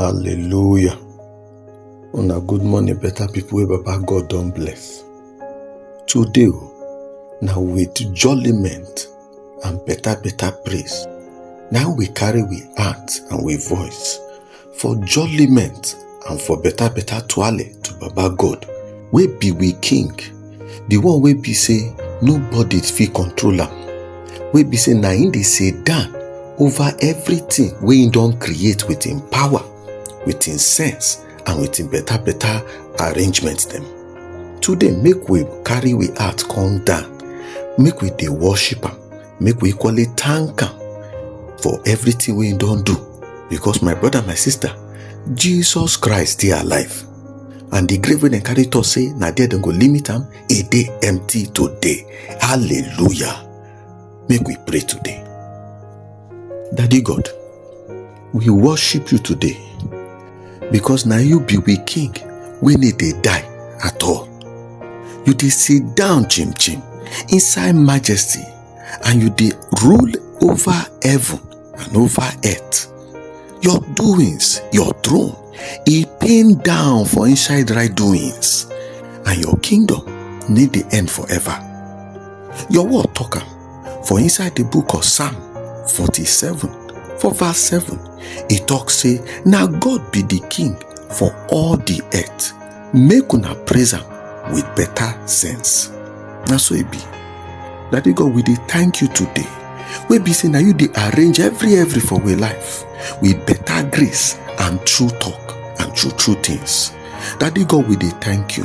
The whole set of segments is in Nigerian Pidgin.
Hallelujah. On a good morning, better people wey Baba God don bless. Today, now with jolliment and better praise, now we carry we heart and we voice for jolliment and for better twale to Baba God, wey be we king, the one wey be say nobody fit control am, wey be say na him dey sit down over everything wey him don create with him power, with him sense and with him better arrangement them. Today, make we carry we heart come down, make we dey worship am, make we equally thank am for everything we don do, because my brother, my sister, Jesus Christ dey alive, and the grave wey dem carry talk say na there dem go limit am, e dey empty today. Hallelujah. Make we pray today. Daddy God, we worship you today because now you be we king wey no dey die at all. You dey sit down chim inside majesty, and you dey rule over heaven and over earth. Your doings, your throne, e pain down for inside right doings, and your kingdom need the end forever. Your word talk am for inside the book of Psalm 47 for verse 7. E talk say, now God be the king for all the earth, make una praise am with better sense. Na so e be. Daddy God, we dey thank you today, wey be say na you dey arrange every for we life with better grace and true talk and true things. Daddy God, we dey thank you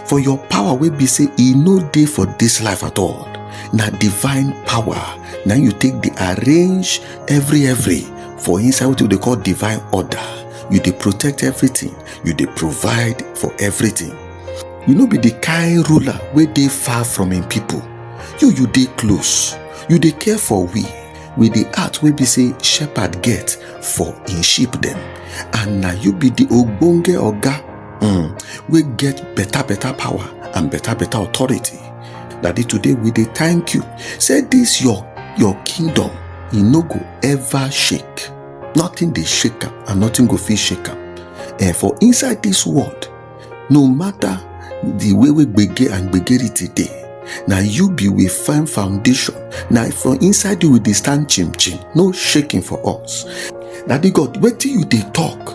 for your power wey be say e no dey for this life at all. Na divine power, now you take the arrange every for inside what they call divine order. You dey protect everything, you dey provide for everything. You no be the kind ruler wey dey far from him people. You dey close, you dey care for we with the heart wey be say shepherd get for him sheep them. And now you be the ogbonge oga wey get better power and better authority. Daddy, today we dey thank you. Say this your kingdom, e no go ever shake. Nothing dey shake am and nothing go fit shake am. And for inside this world, no matter the way we gbege and gbegeri today, now you be with firm foundation. Now for inside you we dey stand chim, no shaking for us. Daddy God, wetin you dey talk,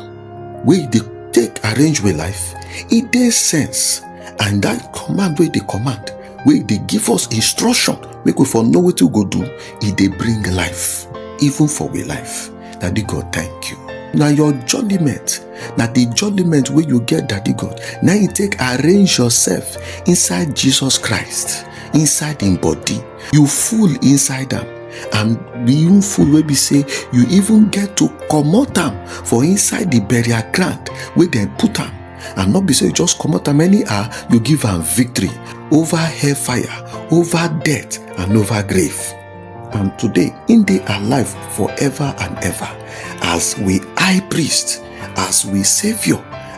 wey dey take arrange with life, e dey sense, and that command wey dey command, wey dey give us instruction, make we for know wetin we go do, e dey bring life, even for we life. Daddy God, thank you. Now your jolliment, now the jolliment where you get, Daddy God, now you take arrange yourself inside Jesus Christ, inside him body. You full inside them, and being full where we say you even get to comot them for inside the burial ground where they put them, and not be say you just comot them anyhow. You give them victory over hellfire, over death, and over grave. And today, in they alive forever and ever, as we high priest, as we savior,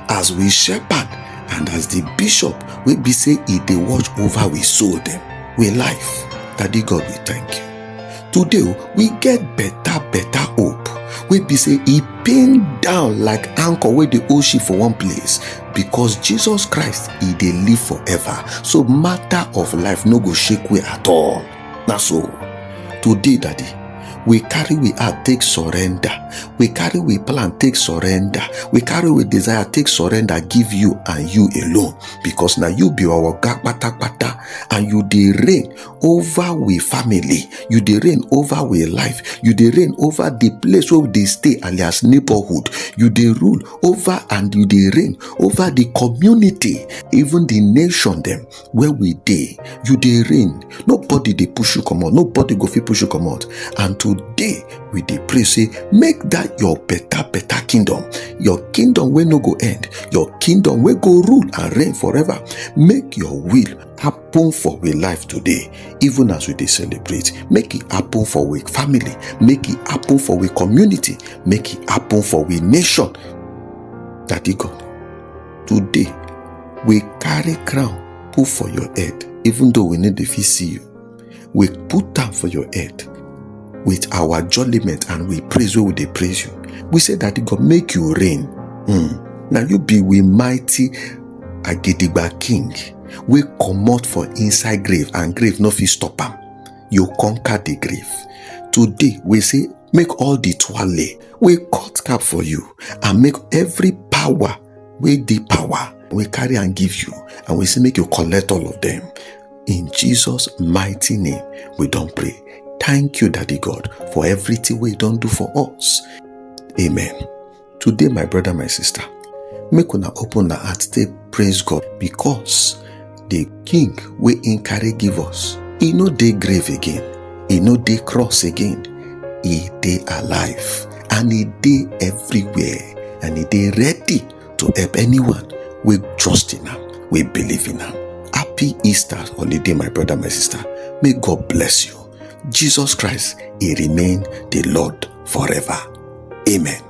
as we shepherd, and as the bishop will be say he they watch over we soul them. We life. Daddy God, we thank you. Today we get better hope. We be say he pinned down like anchor where the ocean for one place, because Jesus Christ he they live forever. So matter of life no go shake way at all. That's all. Today, Daddy, we carry we heart take surrender. We carry we plan take surrender. We carry we desire take surrender, give you and you alone, because now you be our gakpata, and you dey reign over we family. You dey reign over we life. You dey reign over the place where they stay, alias neighborhood. You dey rule over and you dey reign over the community, even the nation them where we dey. You dey reign. Nobody dey push you come out. Nobody go fit push you come out. And today we dey pray say, make that your better kingdom, your kingdom wey no go end, your kingdom wey go rule and reign forever. Make your will happen for we life today, even as we dey celebrate. Make it happen for we family, make it happen for we community, make it happen for we nation. Daddy God, today we carry crown put for your head, even though we need to see you. We put down for your head with our jolliment, and we praise you, they praise you. We say that God make you reign Now you be we mighty Agidigba king. We comot for inside grave, and grave no fit stop am. You conquer the grave. Today we say, make all the twale we cut cap for you, and make every power we the power we carry and give you, and we say make you collect all of them. In Jesus' mighty name we don't pray. Thank you, Daddy God, for everything we don't do for us. Amen. Today, my brother, my sister, make una open the heart, say praise God, because the king we in carry give us, he no dey grave again, he no dey cross again, he dey alive, and he dey everywhere, and he dey ready to help anyone we trust in him, we believe in him. Happy Easter holiday, my brother, my sister. May God bless you. Jesus Christ, he remain the Lord forever. Amen.